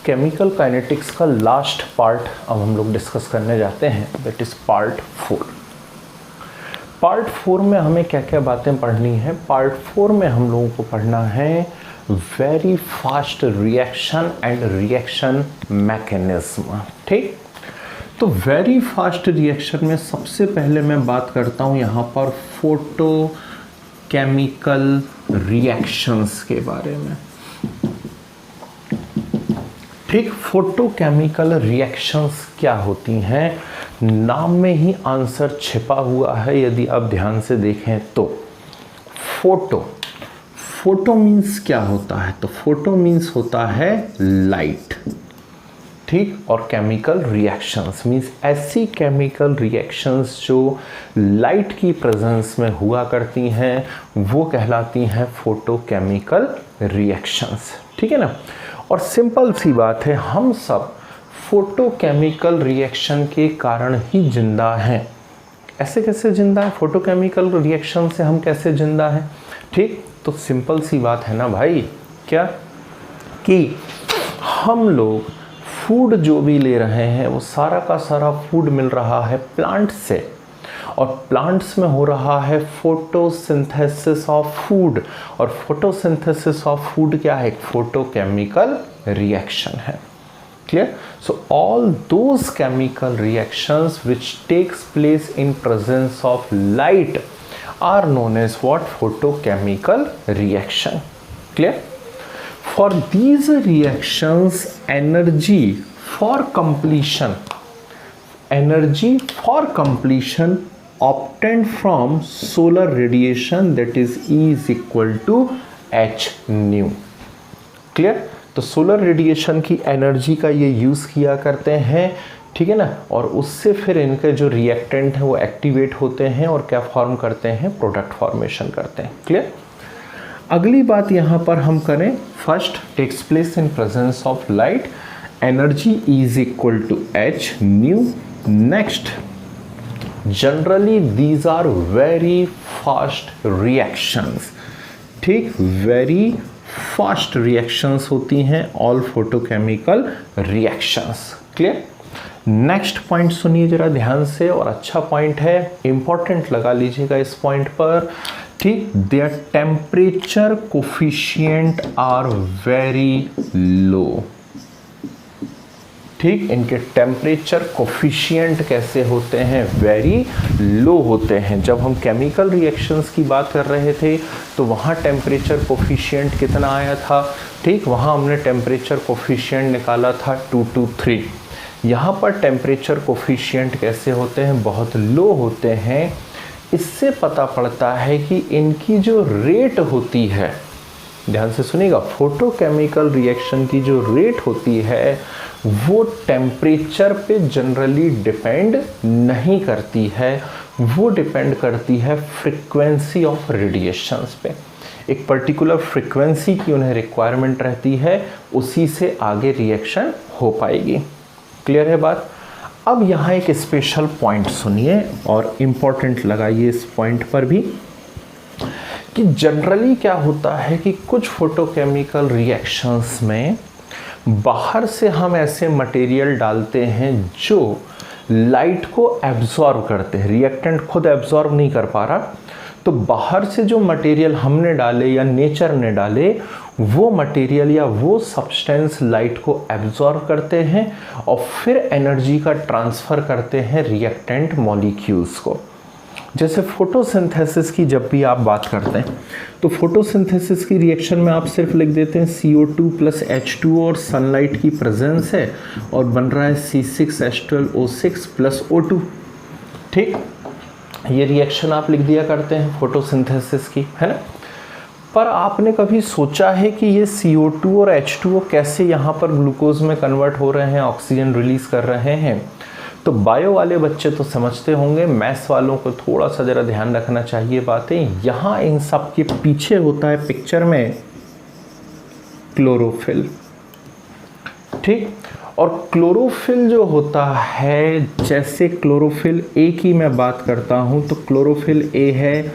Chemical kinetics का last part अब हम लोग डिस्कस करने जाते हैं, दैट इज़ पार्ट 4। पार्ट 4 में हमें क्या क्या बातें पढ़नी है? पार्ट 4 में हम लोगों को पढ़ना है very fast reaction and reaction mechanism. ठीक, तो वेरी फास्ट रिएक्शन में सबसे पहले मैं बात करता हूँ यहाँ पर फोटो केमिकल रिएक्शंस के बारे में। ठीक, फोटोकेमिकल रिएक्शंस क्या होती हैं? नाम में ही आंसर छिपा हुआ है यदि आप ध्यान से देखें तो। फोटो मीन्स क्या होता है? तो फोटो मीन्स होता है लाइट। ठीक, और केमिकल रिएक्शंस मीन्स ऐसी केमिकल रिएक्शंस जो लाइट की प्रेजेंस में हुआ करती हैं, वो कहलाती हैं फोटोकेमिकल रिएक्शंस। ठीक है ना? और सिंपल सी बात है, हम सब फोटोकेमिकल रिएक्शन के कारण ही जिंदा हैं। ऐसे कैसे जिंदा है? फोटोकेमिकल रिएक्शन से हम कैसे जिंदा हैं? ठीक, तो सिंपल सी बात है ना भाई, क्या कि हम लोग फूड जो भी ले रहे हैं वो सारा का सारा फूड मिल रहा है प्लांट से, और प्लांट्स में हो रहा है फोटोसिंथेसिस ऑफ फूड, और फोटोसिंथेसिस ऑफ फूड क्या है? फोटोकेमिकल रिएक्शन है। Clear? So all those chemical reactions which takes place in presence of light are known as what? Photochemical reaction. Clear? For these reactions, energy for completion obtained from solar radiation, that is E is equal to h nu। Clear? तो solar radiation की energy का ये use किया करते हैं, ठीक है ना, और उससे फिर इनके जो रिएक्टेंट हैं वो एक्टिवेट होते हैं और क्या फॉर्म करते हैं? प्रोडक्ट फॉर्मेशन करते हैं। क्लियर? अगली बात यहाँ पर हम करें, first takes place in presence of light, energy is equal to h nu. Next, generally these are very fast reactions. ठीक, वेरी फास्ट रिएक्शंस होती हैं all photochemical reactions. Clear? Next point सुनिए जरा ध्यान से, और अच्छा पॉइंट है, इंपॉर्टेंट लगा लीजिएगा इस पॉइंट पर। ठीक, their temperature coefficient are very low. ठीक, इनके टेम्परेचर कोफिशिएंट कैसे होते हैं? वेरी लो होते हैं। जब हम केमिकल रिएक्शंस की बात कर रहे थे तो वहाँ टेम्परेचर कोफिशिएंट कितना आया था? ठीक, वहाँ हमने टेम्परेचर कोफिशिएंट निकाला था 2 to 3। यहाँ पर टेम्परेचर कोफिशिएंट कैसे होते हैं? बहुत लो होते हैं। इससे पता पड़ता है कि इनकी जो रेट होती है, ध्यान से सुनिएगा, फोटोकेमिकल रिएक्शन की जो रेट होती है वो टेम्परेचर पे जनरली डिपेंड नहीं करती है, वो डिपेंड करती है फ्रीक्वेंसी ऑफ रेडिएशंस पे। एक पर्टिकुलर फ्रीक्वेंसी की उन्हें रिक्वायरमेंट रहती है, उसी से आगे रिएक्शन हो पाएगी। क्लियर है बात? अब यहाँ एक स्पेशल पॉइंट सुनिए और इम्पोर्टेंट लगाइए इस पॉइंट पर भी, कि जनरली क्या होता है कि कुछ फोटोकेमिकल रिएक्शंस में बाहर से हम ऐसे मटेरियल डालते हैं जो लाइट को एब्जॉर्ब करते हैं। रिएक्टेंट खुद एब्जॉर्ब नहीं कर पा रहा, तो बाहर से जो मटेरियल हमने डाले या नेचर ने डाले, वो मटेरियल या वो सब्सटेंस लाइट को एब्जॉर्ब करते हैं और फिर एनर्जी का ट्रांसफ़र करते हैं रिएक्टेंट मॉलिक्यूल्स को। जैसे फोटोसिंथेसिस की जब भी आप बात करते हैं तो फोटोसिंथेसिस की रिएक्शन में आप सिर्फ लिख देते हैं CO2 + H2 और सनलाइट की प्रेजेंस है और बन रहा है C6H12O6 + O2। ठीक, ये रिएक्शन आप लिख दिया करते हैं फोटोसिंथेसिस की, है ना। पर आपने कभी सोचा है कि ये CO2 और H2O कैसे यहाँ पर ग्लूकोज में कन्वर्ट हो रहे हैं, ऑक्सीजन रिलीज कर रहे हैं? तो बायो वाले बच्चे तो समझते होंगे, मैथ्स वालों को थोड़ा सा ज़रा ध्यान रखना चाहिए बातें। यहाँ इन सब के पीछे होता है पिक्चर में क्लोरोफिल। ठीक, और क्लोरोफिल जो होता है, जैसे क्लोरोफिल ए की मैं बात करता हूँ तो क्लोरोफिल ए है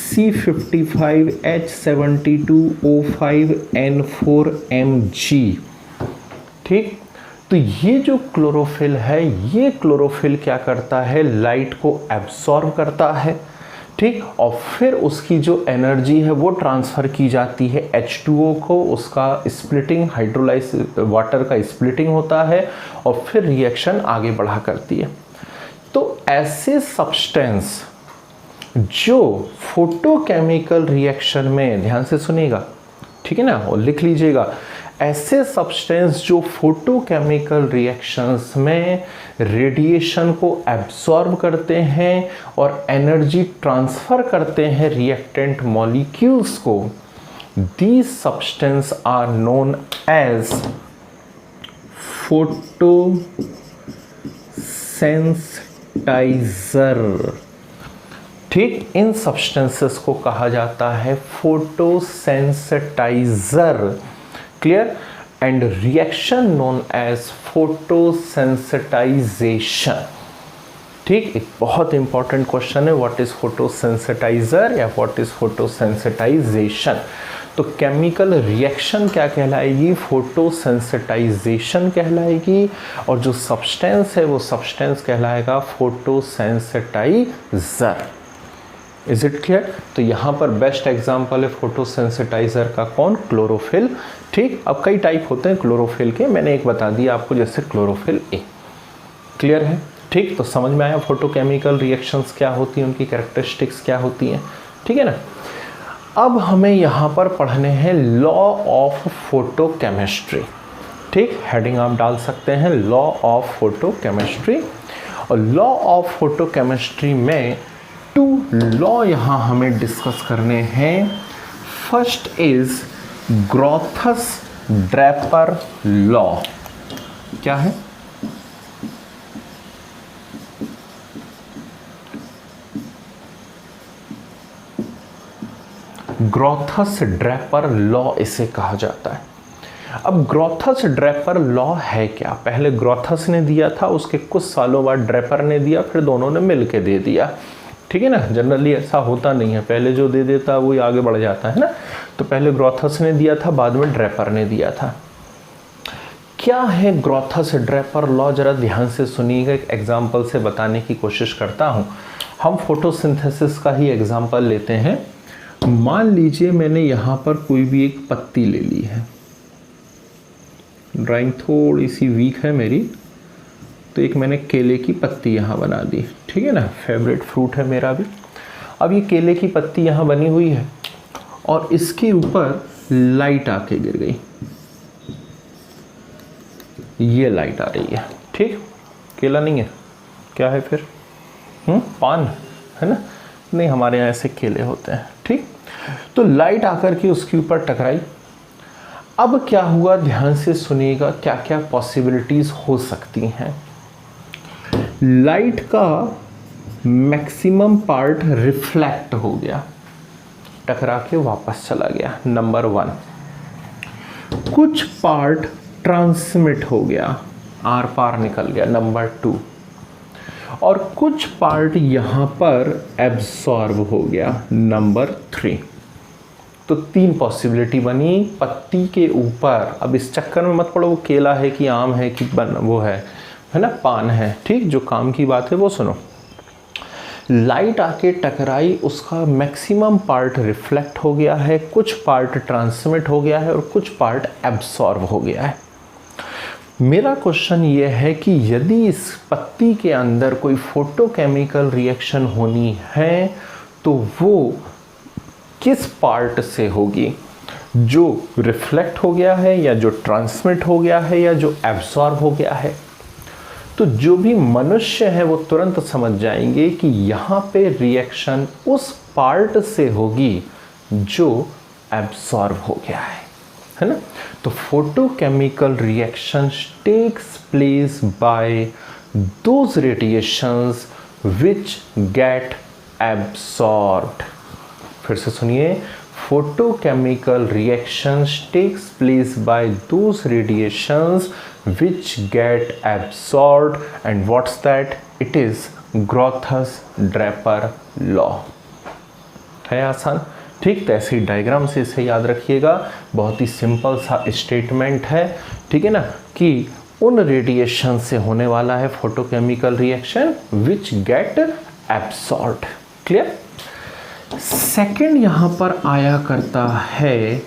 C55H72O5N4Mg। ठीक। तो ये जो क्लोरोफिल है, ये क्लोरोफिल क्या करता है, लाइट को एब्सॉर्ब करता है, ठीक, और फिर उसकी जो एनर्जी है वो ट्रांसफ़र की जाती है H2O को, उसका स्प्लिटिंग, हाइड्रोलाइज वाटर का स्प्लिटिंग होता है और फिर रिएक्शन आगे बढ़ा करती है। तो ऐसे सब्सटेंस जो फोटोकेमिकल रिएक्शन में, ध्यान से सुनिएगा, ठीक है ना, और लिख लीजिएगा, ऐसे सब्सटेंस जो फोटोकेमिकल रिएक्शंस में रेडिएशन को एब्सॉर्ब करते हैं और एनर्जी ट्रांसफ़र करते हैं रिएक्टेंट मॉलिक्यूल्स को, these substances are known as photosensitizer. ठीक, इन सब्सटेंसेस को कहा जाता है photosensitizer. Clear? And reaction known as photosensitization. ठीक, एक बहुत इंपॉर्टेंट क्वेश्चन है, व्हाट इज फोटोसेंसिटाइजर या व्हाट इज फोटोसेंसिटाइजेशन। तो केमिकल रिएक्शन क्या कहलाएगी, फोटोसेंसिटाइजेशन कहलाएगी, और जो सब्सटेंस है वो सब्सटेंस कहलाएगा फोटोसेंसिटाइजर। Is it clear? तो यहाँ पर बेस्ट एग्जांपल है फोटोसेंसिटाइजर का कौन, क्लोरोफिल। ठीक, अब कई टाइप होते हैं क्लोरोफिल के, मैंने एक बता दिया आपको, जैसे क्लोरोफिल ए। क्लियर है? ठीक, तो समझ में आया फोटोकेमिकल रिएक्शंस क्या होती हैं, उनकी कैरेक्टरिस्टिक्स क्या होती हैं, ठीक है ना। अब हमें यहाँ पर पढ़ने हैं लॉ ऑफ फोटोकेमिस्ट्री। ठीक, हेडिंग आप डाल सकते हैं लॉ ऑफ फोटोकेमिस्ट्री। और लॉ ऑफ फोटोकेमिस्ट्री में 2 लॉ यहाँ हमें डिस्कस करने हैं। First is Grotthuss Draper law. क्या है? ग्रोथस-ड्रैपर लॉ इसे कहा जाता है। अब ग्रोथस-ड्रैपर लॉ है क्या? पहले ग्रोथस ने दिया था, उसके कुछ सालों बाद ड्रैपर ने दिया, फिर दोनों ने मिल के दे दिया। ठीक है ना, जनरली ऐसा होता नहीं है, पहले जो दे देता है वही आगे बढ़ जाता है ना। तो पहले ग्रोथस ने दिया था, बाद में ड्रैपर ने दिया था। क्या है ग्रोथस-ड्रैपर लॉ, जरा ध्यान से सुनिएगा, एक एग्जाम्पल से बताने की कोशिश करता हूँ। हम फोटोसिंथेसिस का ही एग्जाम्पल लेते हैं। मान लीजिए मैंने यहाँ पर कोई भी एक पत्ती ले ली है, ड्राइंग थोड़ी सी वीक है मेरी, तो एक मैंने केले की पत्ती यहाँ बना दी, ठीक है ना, फेवरेट फ्रूट है मेरा भी। अब ये केले की पत्ती यहाँ बनी हुई है और इसके ऊपर लाइट आके गिर गई, ये लाइट आ रही है, ठीक, केला नहीं है, क्या है फिर, पान है ना, नहीं हमारे यहाँ ऐसे केले होते हैं, ठीक। तो लाइट आकर के उसके ऊपर टकराई। अब क्या हुआ, ध्यान से सुनिएगा, क्या क्या पॉसिबिलिटीज हो सकती हैं। लाइट का मैक्सिमम पार्ट रिफ्लेक्ट हो गया, टकरा के वापस चला गया, नंबर 1। कुछ पार्ट ट्रांसमिट हो गया, आर पार निकल गया, नंबर 2। और कुछ पार्ट यहाँ पर एब्सॉर्ब हो गया, नंबर 3। तो 3 पॉसिबिलिटी बनी पत्ती के ऊपर। अब इस चक्कर में मत पड़ो वो केला है कि आम है कि वो है ना, पान है, ठीक। जो काम की बात है वो सुनो। लाइट आके टकराई, उसका मैक्सिमम पार्ट रिफ्लेक्ट हो गया है, कुछ पार्ट ट्रांसमिट हो गया है और कुछ पार्ट एब्सॉर्ब हो गया है। मेरा क्वेश्चन ये है कि यदि इस पत्ती के अंदर कोई फोटोकेमिकल रिएक्शन होनी है तो वो किस पार्ट से होगी, जो रिफ्लेक्ट हो गया है या जो ट्रांसमिट हो गया है या जो एब्सॉर्ब हो गया है। तो जो भी मनुष्य है वो तुरंत समझ जाएंगे कि यहाँ पे रिएक्शन उस पार्ट से होगी जो एब्सॉर्ब हो गया है ना। तो photochemical reaction takes place by those radiations which get absorbed. फिर से सुनिए, photochemical reactions takes place by those radiations which get absorbed, and what's that? It is Grothus-Draper law। है आसान, ठीक। तो ऐसे डायग्राम से इसे याद रखिएगा, बहुत ही सिंपल सा स्टेटमेंट है ठीक है ना, कि उन रेडिएशन से होने वाला है photochemical reaction which get absorbed. Clear. Second यहां पर आया करता है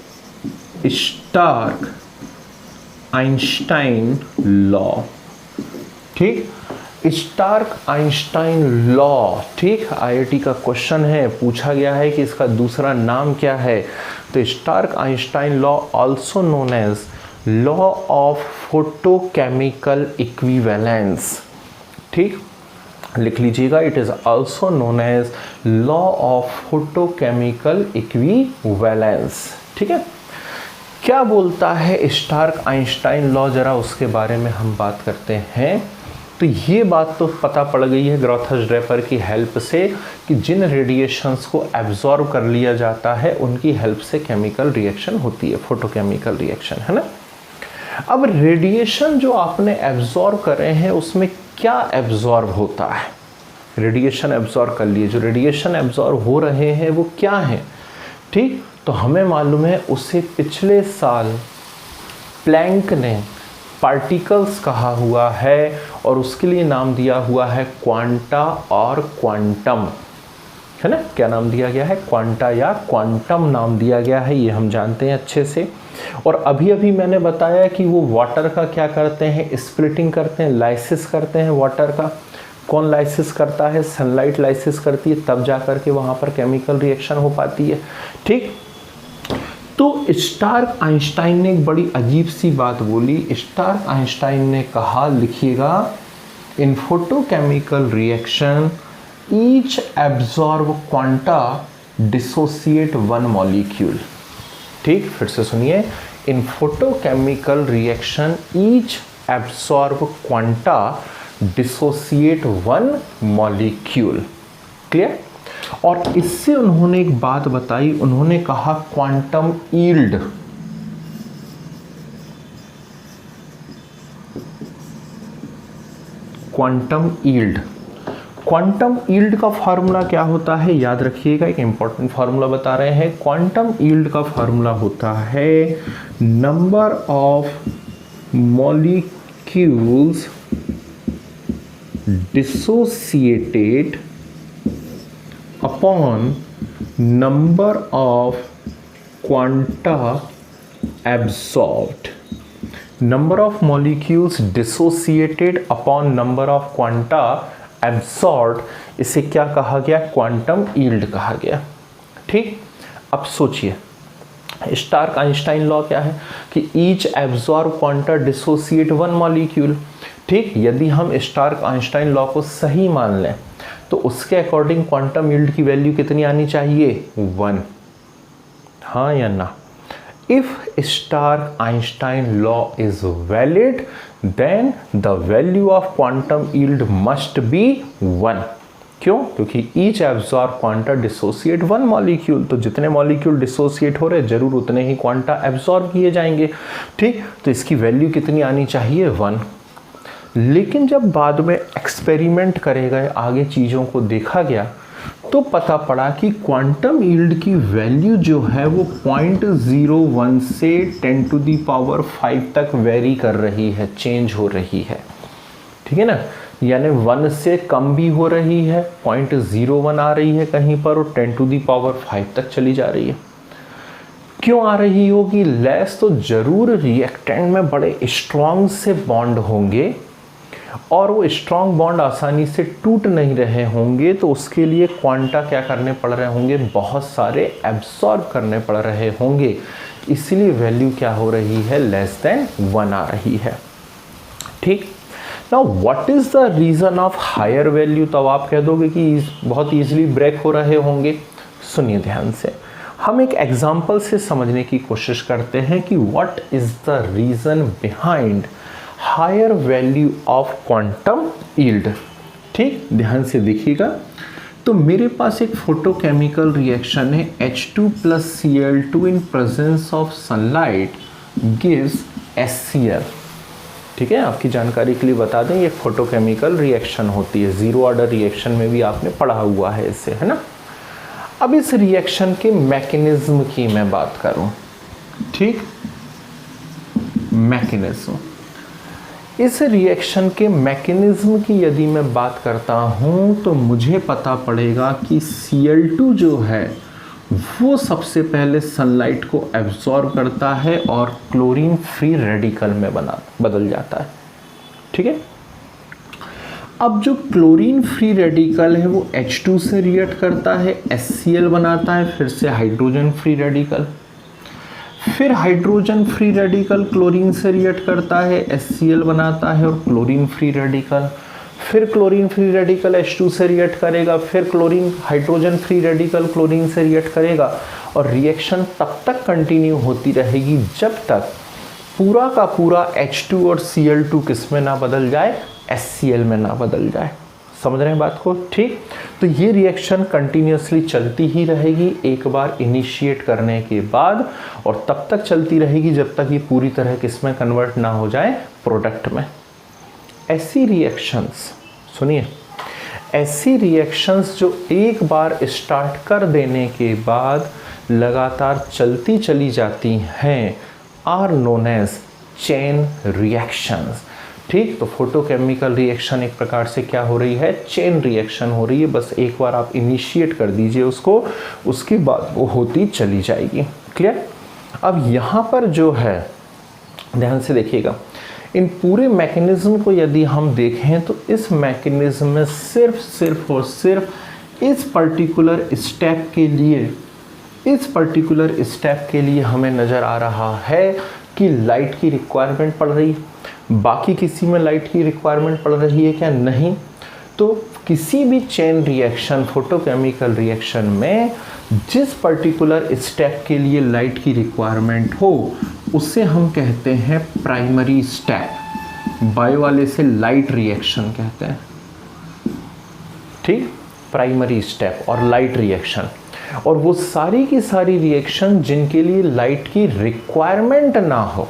स्टार्क आइंस्टाइन लॉ। ठीक, स्टार्क आइंस्टाइन लॉ। ठीक, आईआईटी का क्वेश्चन है, पूछा गया है कि इसका दूसरा नाम क्या है। तो Stark Einstein law also known as law of photochemical equivalence. ठीक, लिख लीजिएगा, it is also known as law of photochemical equivalence. ठीक है, क्या बोलता है स्टार्क आइंस्टाइन लॉ, जरा उसके बारे में हम बात करते हैं। तो ये बात तो पता पड़ गई है ग्रॉथस ड्रेपर की हेल्प से कि जिन रेडिएशंस को एब्जॉर्ब कर लिया जाता है उनकी हेल्प से केमिकल रिएक्शन होती है, फोटोकेमिकल रिएक्शन, है ना। अब रेडिएशन जो आपने एब्जॉर्ब करे हैं उसमें क्या एब्जॉर्ब होता है। रेडिएशन एब्जॉर्ब कर लिए, जो रेडिएशन एब्जॉर्ब हो रहे हैं वो क्या है। ठीक, तो हमें मालूम है उसे पिछले साल प्लैंक ने पार्टिकल्स कहा हुआ है और उसके लिए नाम दिया हुआ है क्वांटा और क्वांटम, है ना। क्या नाम दिया गया है, क्वांटा या क्वांटम नाम दिया गया है, ये हम जानते हैं अच्छे से। और अभी अभी मैंने बताया कि वो वाटर का क्या करते हैं, स्प्लिटिंग करते हैं, लाइसिस करते हैं वाटर का। कौन लाइसिस करता है, सनलाइट लाइसिस करती है, तब जा कर के वहाँ पर केमिकल रिएक्शन हो पाती है। ठीक, तो स्टार्क आइंस्टाइन ने एक बड़ी अजीब सी बात बोली। स्टार्क आइंस्टाइन ने कहा, लिखिएगा, in photochemical reaction each absorb quanta dissociate one molecule. ठीक, फिर से सुनिए, in photochemical reaction each absorb quanta dissociate one molecule. Clear. और इससे उन्होंने एक बात बताई, उन्होंने कहा quantum yield. Quantum yield, quantum yield का फार्मूला क्या होता है, याद रखिएगा, एक इंपॉर्टेंट फार्मूला बता रहे हैं। क्वांटम यील्ड का फार्मूला होता है number of molecules dissociated upon number of quanta absorbed। number of molecules dissociated upon number of quanta absorbed, इसे क्या कहा गया, क्वांटम यील्ड कहा गया। ठीक, अब सोचिए स्टार्क आइंस्टाइन लॉ क्या है कि each absorb quanta dissociate one molecule. ठीक, यदि हम स्टार्क आइंस्टाइन लॉ को सही मान लें तो उसके अकॉर्डिंग क्वांटम यील्ड की वैल्यू कितनी आनी चाहिए, 1। हाँ या ना। If Stark Einstein law is valid then the value of quantum yield must be 1। क्यों, क्योंकि each absorb quanta dissociate one molecule, तो जितने मॉलिक्यूल डिसोसिएट हो रहे जरूर उतने ही क्वांटा एब्जॉर्ब किए जाएंगे। ठीक, तो इसकी वैल्यू कितनी आनी चाहिए, 1। लेकिन जब बाद में एक्सपेरिमेंट करे गए, आगे चीज़ों को देखा गया, तो पता पड़ा कि क्वांटम यील्ड की वैल्यू जो है वो 0.01 से 10⁵ तक वेरी कर रही है, चेंज हो रही है। ठीक है ना, यानी 1 से कम भी हो रही है, 0.01 आ रही है कहीं पर, और 10⁵ तक चली जा रही है। क्यों आ रही होगी लेस, तो जरूर रिएक्टेंट में बड़े स्ट्रॉन्ग से बॉन्ड होंगे और वो स्ट्रॉन्ग बॉन्ड आसानी से टूट नहीं रहे होंगे, तो उसके लिए क्वांटा क्या करने पड़ रहे होंगे, बहुत सारे एब्सॉर्ब करने पड़ रहे होंगे, इसलिए वैल्यू क्या हो रही है, लेस देन 1 आ रही है। ठीक, now what is the reason of higher value, तो आप कह दोगे कि बहुत ईजिली ब्रेक हो रहे होंगे। सुनिए ध्यान से, हम एक एग्जाम्पल से समझने की कोशिश करते हैं कि what is the reason behind higher value of quantum yield. ठीक, ध्यान से देखिएगा। तो मेरे पास एक फोटोकेमिकल रिएक्शन है, H2+Cl2 in presence of sunlight gives HCl। ठीक है, आपकी जानकारी के लिए बता दें, ये फोटोकेमिकल रिएक्शन होती है, जीरो ऑर्डर रिएक्शन में भी आपने पढ़ा हुआ है इसे, है ना। अब इस रिएक्शन के मैकेनिज्म की मैं बात करूं। ठीक, मैकेनिज्म। इस रिएक्शन के मैकेनिज्म की यदि मैं बात करता हूं तो मुझे पता पड़ेगा कि Cl2 जो है वो सबसे पहले सनलाइट को एब्जॉर्ब करता है और क्लोरीन फ्री रेडिकल में बदल जाता है। ठीक है, अब जो क्लोरीन फ्री रेडिकल है वो H2 से रिएक्ट करता है, HCl बनाता है, फिर से हाइड्रोजन फ्री रेडिकल, फिर हाइड्रोजन फ्री रेडिकल क्लोरीन से रिएक्ट करता है, HCl बनाता है और क्लोरीन फ्री रेडिकल, फिर क्लोरीन फ्री रेडिकल H2 से रिएक्ट करेगा, फिर chlorine hydrogen free radical chlorine से रिएक्ट करेगा और रिएक्शन तब तक कंटिन्यू होती रहेगी जब तक पूरा का पूरा H2 और Cl2 किस में ना बदल जाए, HCl में ना बदल जाए। समझ रहे हैं बात को? ठीक, तो ये रिएक्शन कंटिन्यूसली चलती ही रहेगी एक बार इनिशिएट करने के बाद, और तब तक चलती रहेगी जब तक ये पूरी तरह किस में कन्वर्ट ना हो जाए, प्रोडक्ट में। ऐसी रिएक्शंस, सुनिए, ऐसी रिएक्शंस जो एक बार स्टार्ट कर देने के बाद लगातार चलती चली जाती हैं are known as chain reactions. ठीक, तो फोटोकेमिकल रिएक्शन एक प्रकार से क्या हो रही है, चेन रिएक्शन हो रही है। बस एक बार आप इनिशिएट कर दीजिए उसको, उसके बाद वो होती चली जाएगी। क्लियर? अब यहाँ पर जो है, ध्यान से देखिएगा, इन पूरे मैकेनिज्म को यदि हम देखें तो इस मैकेनिज्म में सिर्फ और सिर्फ इस पर्टिकुलर स्टेप के लिए हमें नज़र आ रहा है कि लाइट की रिक्वायरमेंट पड़ रही है। बाकी किसी में लाइट की रिक्वायरमेंट पड़ रही है क्या? नहीं। तो किसी भी चेन रिएक्शन, फोटोकेमिकल रिएक्शन में जिस पर्टिकुलर स्टेप के लिए लाइट की रिक्वायरमेंट हो उसे हम कहते हैं प्राइमरी स्टेप। बायो वाले से लाइट रिएक्शन कहते हैं। ठीक, प्राइमरी स्टेप और लाइट रिएक्शन। और वो सारी की सारी रिएक्शन जिनके लिए लाइट की रिक्वायरमेंट ना हो,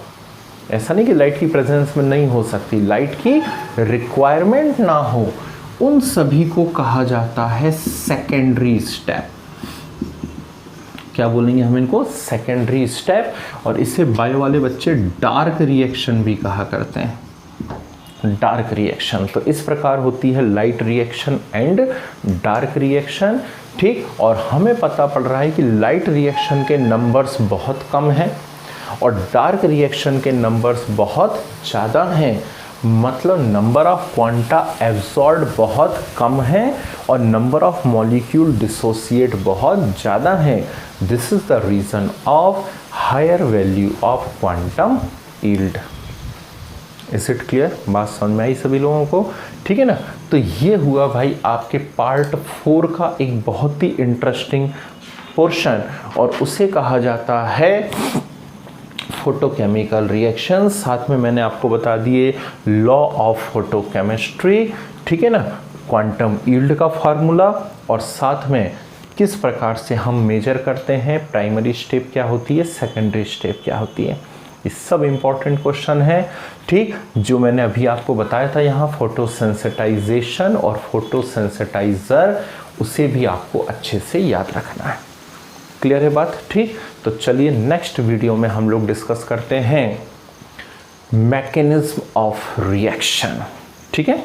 ऐसा नहीं कि लाइट की प्रेजेंस में नहीं हो सकती, लाइट की रिक्वायरमेंट ना हो, उन सभी को कहा जाता है सेकेंडरी स्टेप। क्या बोलेंगे हम इनको? Secondary step. और इसे बायो वाले बच्चे डार्क रिएक्शन भी कहा करते हैं। डार्क रिएक्शन, तो इस प्रकार होती है light reaction and dark reaction. ठीक, और हमें पता पड़ रहा है कि लाइट रिएक्शन के नंबर्स बहुत कम हैं और डार्क रिएक्शन के नंबर्स बहुत ज़्यादा हैं। मतलब नंबर ऑफ क्वांटा एब्जॉर्ब बहुत कम है और नंबर ऑफ मॉलिक्यूल डिसोसिएट बहुत ज़्यादा है। This is the reason of higher value of quantum yield. Is it clear? बात समझ में आई सभी लोगों को? ठीक है ना? तो ये हुआ भाई आपके पार्ट 4 का एक बहुत ही इंटरेस्टिंग पोर्शन, और उसे कहा जाता है फोटोकेमिकल रिएक्शन। साथ में मैंने आपको बता दिए लॉ ऑफ फोटोकेमिस्ट्री, ठीक है ना, क्वांटम यील्ड का फार्मूला, और साथ में किस प्रकार से हम मेजर करते हैं प्राइमरी स्टेप क्या होती है, सेकेंडरी स्टेप क्या होती है। ये सब इम्पॉर्टेंट क्वेश्चन है। ठीक, जो मैंने अभी आपको बताया था यहाँ फोटोसेंसिटाइजेशन और फोटोसेंसिटाइजर, उसे भी आपको अच्छे से याद रखना है। क्लियर है बात? ठीक, तो चलिए नेक्स्ट वीडियो में हम लोग डिस्कस करते हैं मैकेनिज्म ऑफ रिएक्शन। ठीक है।